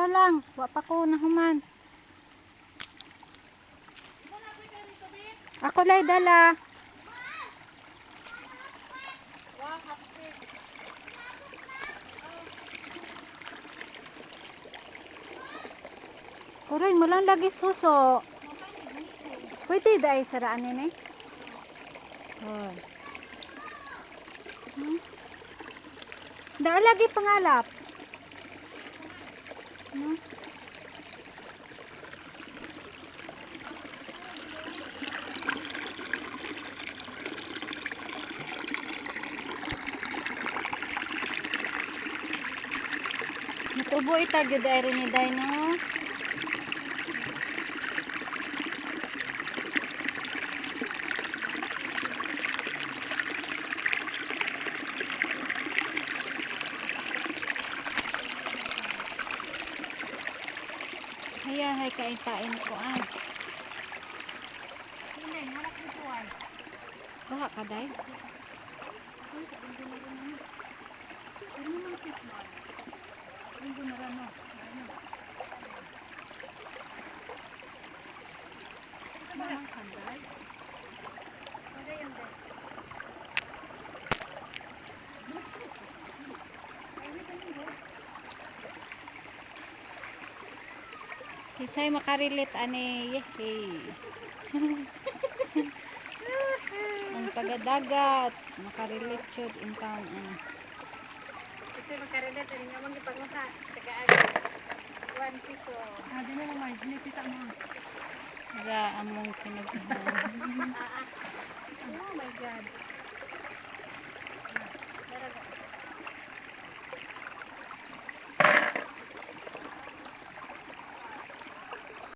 Daw lang, wa pa ko nahuman. Ako lay dala. Kuroy mo lang lagi suso. Pwede dahil saraan nini. Oh. Dahil lagi pangalap. Natubo itag yun dahil ni Day, no? Ayan, hay kain-kain ko ay. Hindi, harap nito ay. Baha ka, Day? Uy, kain mo rin ano. Ano naman sit mo? Kain mo na rin ano. Ito ba ang kanday? Wala yan din. Kisay makarilit ani. Yehey. Ang taga-dagat. Makarilit siya in town. Kasi magkarilat, hindi nga magpagmaka. Taga-agad. 1 piso. Ah, di na lang may. Hinipita mo. Naga among pinagpunan. Oh my God.